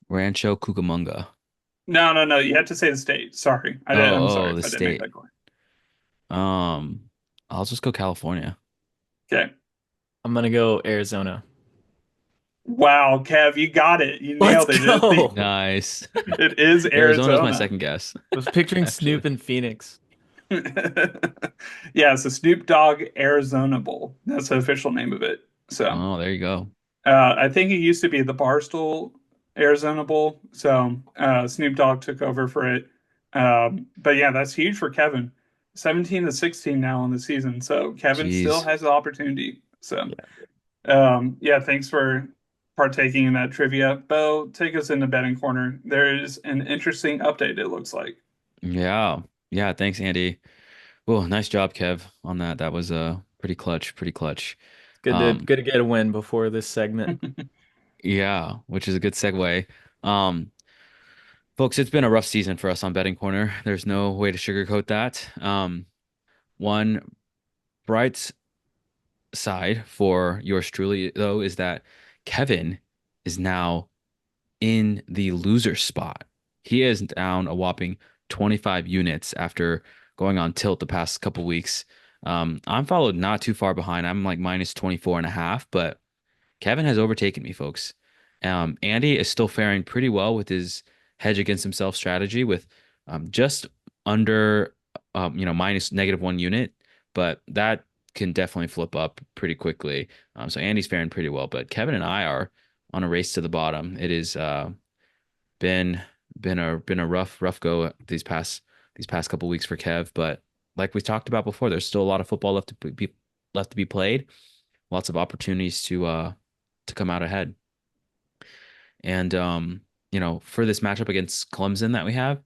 Rancho Cucamonga. No, no, no. You have to say the state. Sorry. I'm sorry Oh, if the I didn't make state. that clear. Um, I'll just go California. Okay. I'm gonna go Arizona. Wow, Kev, you got it. You Let's nailed it. go. Nice. It is Arizona's my Arizona. second guess, I was picturing actually. Snoop in Phoenix. Yeah, so Snoop Dogg Arizona Bowl. That's the official name of it. So Oh, there you go. I think it used to be the Barstool Arizona Bowl. So Snoop Dogg took over for it. But yeah, that's huge for Kevin. 17 to 16 now in the season. So Kevin still Jeez. has the opportunity. So Yeah. yeah, thanks for partaking in that trivia. Bo, take us in the betting corner. There is an interesting update, it looks like. Yeah. Yeah, thanks, Andy. Oh, nice job, Kev, on that. That was pretty clutch, pretty clutch. It's good to get a win before this segment. Yeah, which is a good segue. Um, Folks, it's been a rough season for us on Betting Corner. There's no way to sugarcoat that. One bright side for yours truly, though, is that Kevin is now in the loser spot. He is down a whopping 25 units after going on tilt the past couple weeks. I'm followed not too far behind. I'm like minus 24 and a half, but Kevin has overtaken me, folks. Andy is still faring pretty well with his hedge against himself strategy with just under, minus -1 unit, but that can definitely flip up pretty quickly. So Andy's faring pretty well, but Kevin and I are on a race to the bottom. It is been been a rough go these past couple weeks for Kev, but like we talked about before, there's still a lot of football left to be played, lots of opportunities to come out ahead. And for this matchup against Clemson that we have,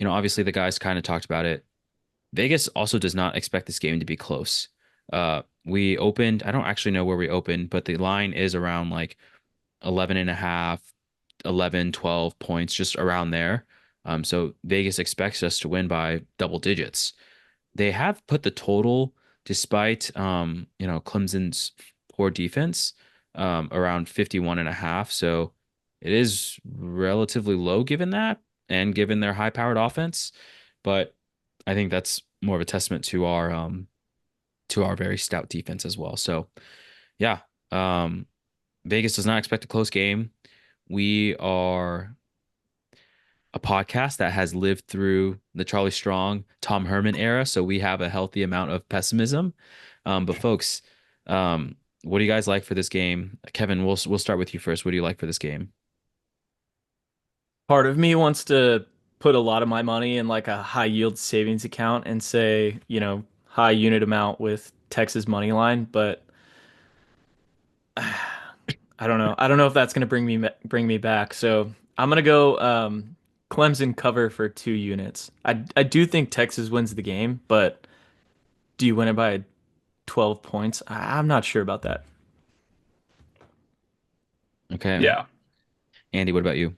obviously the guys kind of talked about it. Vegas also does not expect this game to be close. We opened, I don't actually know where we opened, but the line is around like 11 and a half, 11, 12 points, just around there. So Vegas expects us to win by double digits. They have put the total, despite Clemson's poor defense, around 51 and a half. So it is relatively low given that and given their high-powered offense. But I think that's more of a testament to our very stout defense as well. So yeah, Vegas does not expect a close game. We are a podcast that has lived through the Charlie Strong, Tom Herman era, so we have a healthy amount of pessimism. But folks, what do you guys like for this game? Kevin, we'll start with you first. What do you like for this game? Part of me wants to put a lot of my money in like a high yield savings account and say, high unit amount with Texas money line, but I don't know. I don't know if that's going to bring me back. So I'm going to go Clemson cover for 2 units. I do think Texas wins the game, but do you win it by 12 points? I'm not sure about that. Okay. Yeah. Andy, what about you?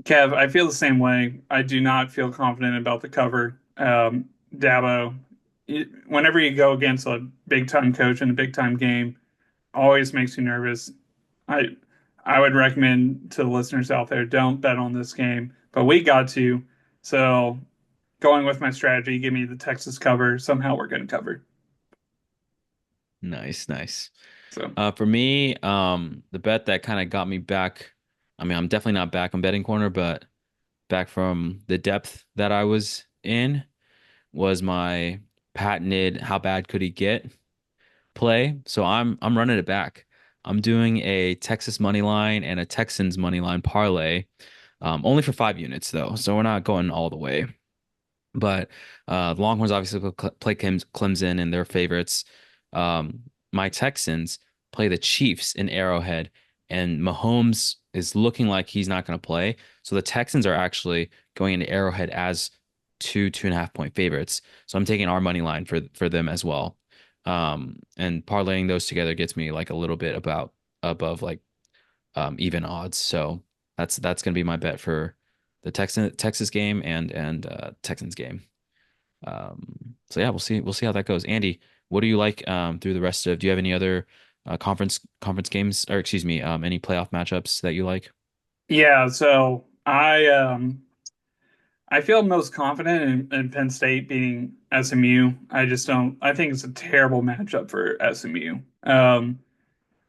Kev, I feel the same way. I do not feel confident about the cover. Dabo, whenever you go against a big time coach in a big time game, always makes you nervous. I I would recommend to the listeners out there, don't bet on this game, but we got to. So going with my strategy, give me the Texas cover. Somehow we're going to cover. Nice, nice. So For me, the bet that kind of got me back, I mean, I'm definitely not back on betting corner, but back from the depth that I was in was my patented how bad could he get play. So I'm running it back. I'm doing a Texas money line and a Texans money line parlay, only for 5 units though. So we're not going all the way. But the Longhorns obviously play Clemson and their favorites. My Texans play the Chiefs in Arrowhead, and Mahomes is looking like he's not going to play. So the Texans are actually going into Arrowhead as 2.5 point favorites. So I'm taking our money line for them as well. And parlaying those together gets me like a little bit about above like even odds. So that's gonna be my bet for the Texas game and Texans game. So yeah, we'll see how that goes. Andy, what do you like through the rest of? Do you have any other conference games, or excuse me, any playoff matchups that you like? Yeah, so I feel most confident in Penn State beating SMU. I just don't. I think it's a terrible matchup for SMU.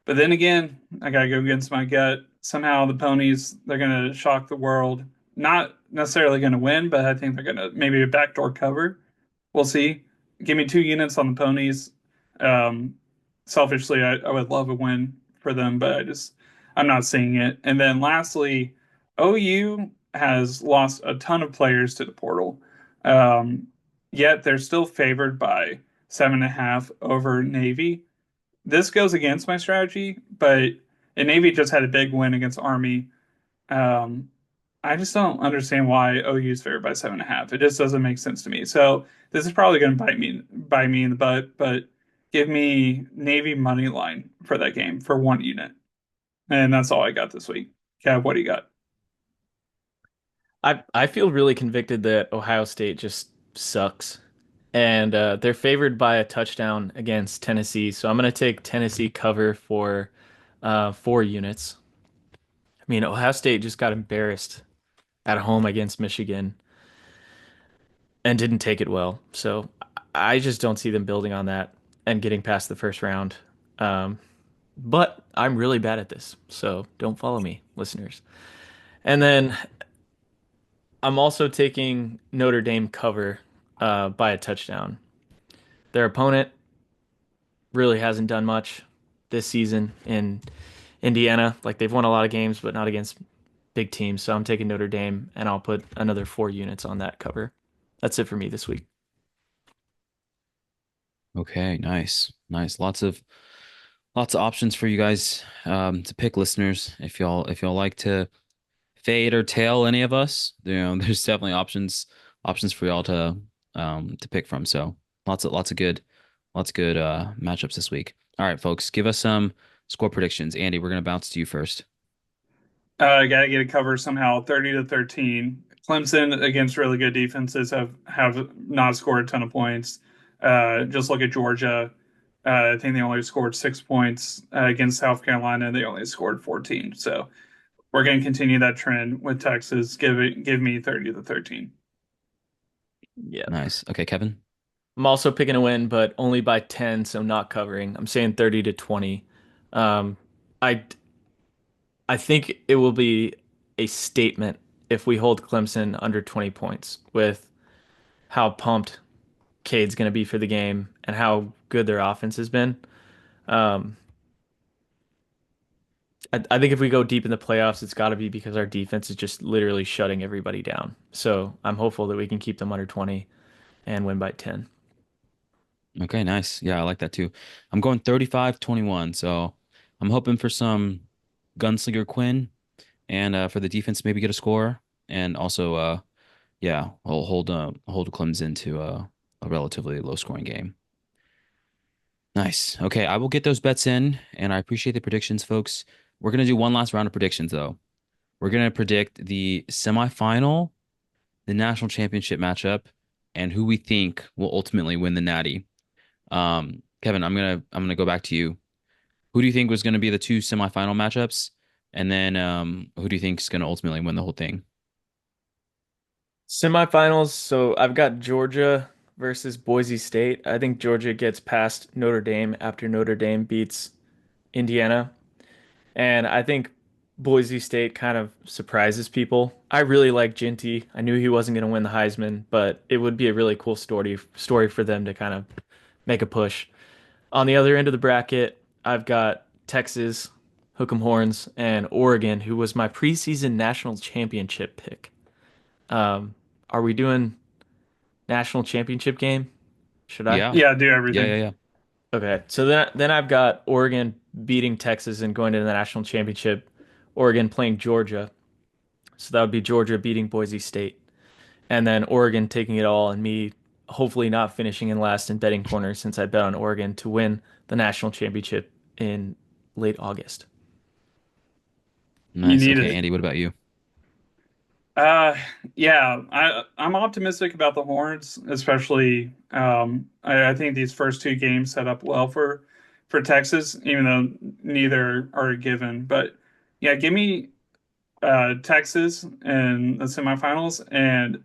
But then again, I gotta go against my gut. Somehow the ponies, they're gonna shock the world. Not necessarily gonna win, but I think they're gonna maybe a backdoor cover. We'll see. Give me 2 units on the ponies. Um, Selfishly, I would love a win for them, but I'm not seeing it. And then lastly, OU has lost a ton of players to the portal. Um, Yet they're still favored by 7.5 over Navy. This goes against my strategy, but and Navy just had a big win against Army. Um, I just don't understand why OU is favored by 7.5. It just doesn't make sense to me. So this is probably going to bite me in the butt. But give me Navy money line for that game for 1 unit, and that's all I got this week. Kev, what do you got? I feel really convicted that Ohio State just sucks. And they're favored by a touchdown against Tennessee. So I'm going to take Tennessee cover for 4 units. I mean, Ohio State just got embarrassed at home against Michigan and didn't take it well. So I just don't see them building on that and getting past the first round. Um, but I'm really bad at this. So don't follow me, listeners. And then I'm also taking Notre Dame cover by a touchdown. Their opponent really hasn't done much this season in Indiana. Like they've won a lot of games, but not against big teams. So I'm taking Notre Dame and I'll put another 4 units on that cover. That's it for me this week. Okay, nice, nice. Lots of options for you guys to pick, listeners. If y'all like to fade or tail any of us, there's definitely options for y'all to pick from. So lots of good matchups this week. All right, folks, give us some score predictions. Andy, we're gonna bounce to you first. I got to get a cover somehow, 30-13. Clemson against really good defenses have not scored a ton of points. Just look at Georgia. I think they only scored 6 points against South Carolina. They only scored 14. So we're going to continue that trend with Texas. Give me 30-13. Yeah. Nice. Okay, Kevin. I'm also picking a win, but only by 10, so not covering. I'm saying 30 to 20. Um, I I think it will be a statement if we hold Clemson under 20 points with how pumped Cade's going to be for the game and how good their offense has been. Um, I think if we go deep in the playoffs, it's got to be because our defense is just literally shutting everybody down. So I'm hopeful that we can keep them under 20 and win by 10. Okay, nice. Yeah, I like that too. I'm going 35-21, so I'm hoping for some Gunslinger Quinn and for the defense maybe get a score and also yeah, I'll hold Clemson to a relatively low scoring game. Nice. Okay, I will get those bets in and I appreciate the predictions, folks. We're gonna do one last round of predictions though. We're gonna predict the semifinal, the national championship matchup, and who we think will ultimately win the Natty. Kevin, I'm gonna go back to you. Who do you think was gonna be the two semifinal matchups? And then who do you think is gonna ultimately win the whole thing? Semifinals, so I've got Georgia versus Boise State. I think Georgia gets past Notre Dame after Notre Dame beats Indiana. And I think Boise State kind of surprises people. I really like Ginty. I knew he wasn't going to win the Heisman, but it would be a really cool story for them to kind of make a push. On the other end of the bracket, I've got Texas, Hook'em Horns, and Oregon, who was my preseason national championship pick. Um, are we doing national championship game? Should I? Yeah. Yeah, do Yeah, yeah, everything. yeah. Okay, so then I've got Oregon beating Texas and going to the national championship. Oregon playing Georgia, so that would be Georgia beating Boise State, and then Oregon taking it all and me hopefully not finishing in last in betting corner since I bet on Oregon to win the national championship in late August. You Nice. need Okay, it. Andy, what about you? Uh, yeah, I'm optimistic about the Horns, especially I think these first two games set up well for Texas, even though neither are a given. But yeah, give me Texas in the semifinals and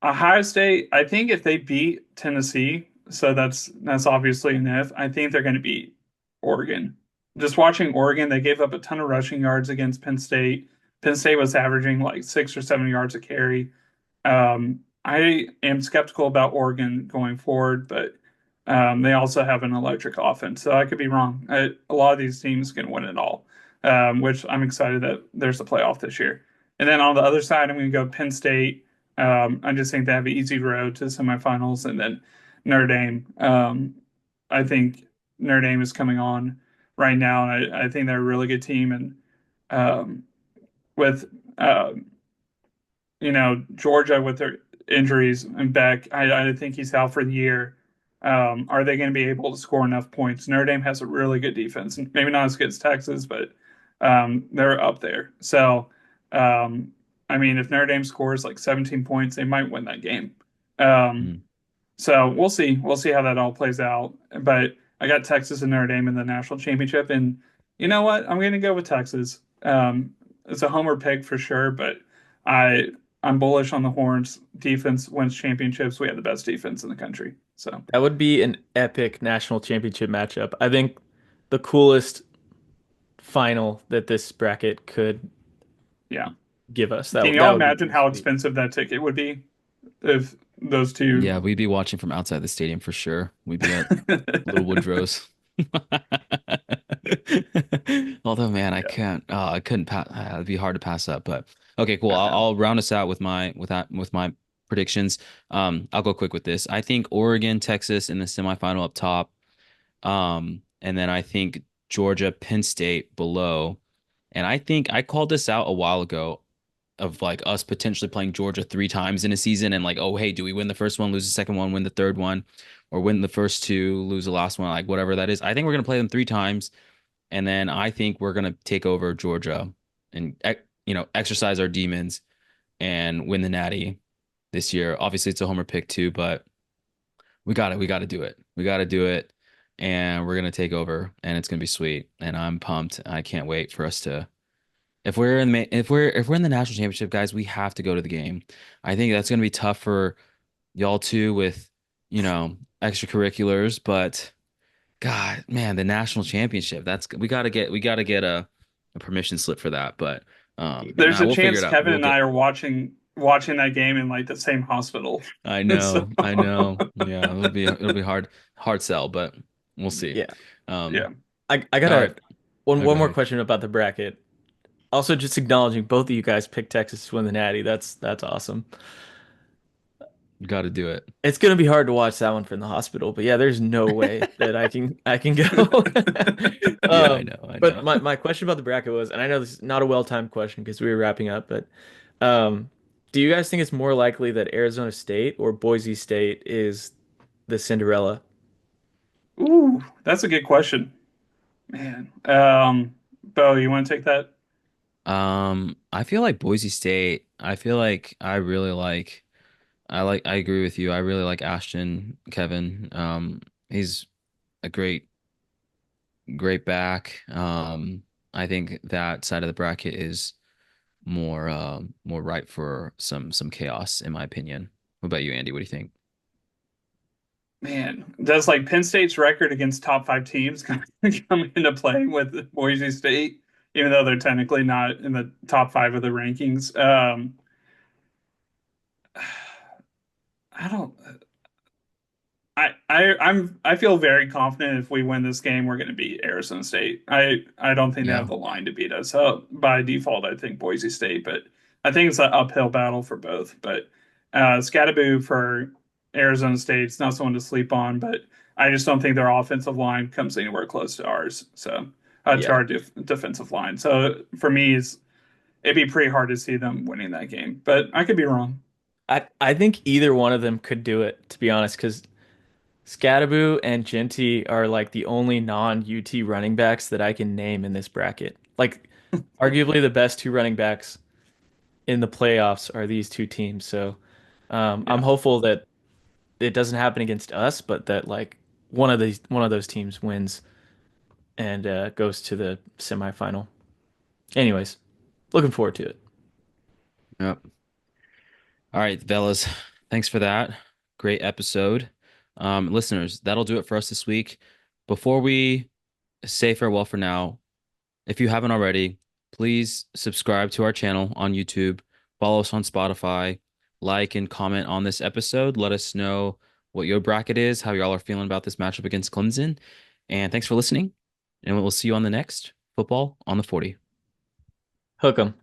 Ohio State. I think if they beat Tennessee, so that's obviously an if. I think they're going to beat Oregon. Just watching Oregon, they gave up a ton of rushing yards against Penn State. Penn State was averaging like 6 or 7 yards a carry. I am skeptical about Oregon going forward, but they also have an electric offense, so I could be wrong. A lot of these teams can win it all, which I'm excited that there's a playoff this year. And then on the other side, I'm going to go Penn State. I just think they have an easy road to semifinals, and then Notre Dame. I think Notre Dame is coming on right now, and I think they're a really good team. And with Georgia with their injuries and Beck, I think he's out for the year. Are they going to be able to score enough points? Notre Dame has a really good defense, maybe not as good as Texas, but they're up there. So, I mean, if Notre Dame scores like 17 points, they might win that game. Um, Hmm. so we'll see. We'll see how that all plays out. But I got Texas and Notre Dame in the national championship, and you know what? I'm going to go with Texas. It's a homer pick for sure, but I I'm bullish on the Horns. Defense wins championships. We have the best defense in the country. So That would be an epic national championship matchup. I think the coolest final that this bracket could yeah, give us. can That y'all would be imagine pretty how sweet. expensive that ticket would be if those Yeah, two? we'd be watching from outside the stadium for sure. We'd be at Little Woodrow's. Although, man, I Yeah. can't. I couldn't pass. It'd be hard to pass up. But okay, cool. I know. I'll round us out with my predictions. I'll go quick with this. I think Oregon, Texas in the semifinal up top. And then I think Georgia, Penn State below. And I think I called this out a while ago of like us potentially playing Georgia 3 times in a season and like, oh, hey, do we win the first one, lose the second one, win the third one, or win the first two, lose the last one, like whatever that is. I think we're gonna play them 3 times, and then I think we're gonna take over Georgia and exercise our demons and win the Natty this year. Obviously, it's a homer pick too, but we got to do it. We got to do it, and we're gonna take over, and it's gonna be sweet. And I'm pumped. I can't wait for us to if we're in the national championship, guys, we have to go to the game. I think that's gonna be tough for y'all too with, extracurriculars, but God, man, the national championship, that's we gotta get a permission slip for that. But There's nah, a we'll figure chance it out. Kevin We'll and I get are watching that game in like the same hospital. I So know, I know. Yeah, it'll be hard sell, but we'll see. Yeah. Um, yeah, I got all right. a one Oh, go one more ahead. question about the bracket. Also, just acknowledging both of you guys picked Texas to win the Natty. That's awesome. You got to do it. It's gonna be hard to watch that one from the hospital, but yeah, there's no way that I can go. Yeah, I know, I But know. my question about the bracket was, and I know this is not a well-timed question because we were wrapping up, but um, do you guys think it's more likely that Arizona State or Boise State is the Cinderella? ooh, that's a good question, man. Bo, you want to take that? I feel like Boise State. I feel like I agree with you. I really like Ashton Kevin. He's a great back. I think that side of the bracket is more ripe for some chaos, in my opinion. What about you, Andy? What do you think? Man, does like Penn State's record against top five teams come into play with Boise State, even though they're technically not in the top five of the rankings? I don't. I feel very confident if we win this game, we're going to beat Arizona State. I don't think they have Yeah. the line to beat us. So by default, I think Boise State, but I think it's an uphill battle for both. But Scattaboo for Arizona State, it's not someone to sleep on, but I just don't think their offensive line comes anywhere close to ours. So to Yeah. our defensive line. So for me, it'd be pretty hard to see them winning that game, but I could be wrong. I think either one of them could do it, to be honest, because Scadaboo and Genty are like the only non-UT running backs that I can name in this bracket. Like, arguably the best two running backs in the playoffs are these two teams. So, I'm Yeah. hopeful that it doesn't happen against us, but that like one of those teams wins and goes to the semifinal. Anyways, looking forward to it. Yep. All right, fellas. Thanks for that. Great episode. Listeners, that'll do it for us this week. Before we say farewell for now, if you haven't already, please subscribe to our channel on YouTube, follow us on Spotify, like and comment on this episode. Let us know what your bracket is, how y'all are feeling about this matchup against Clemson. And thanks for listening. And we'll see you on the next Football on the 40. Hook 'em.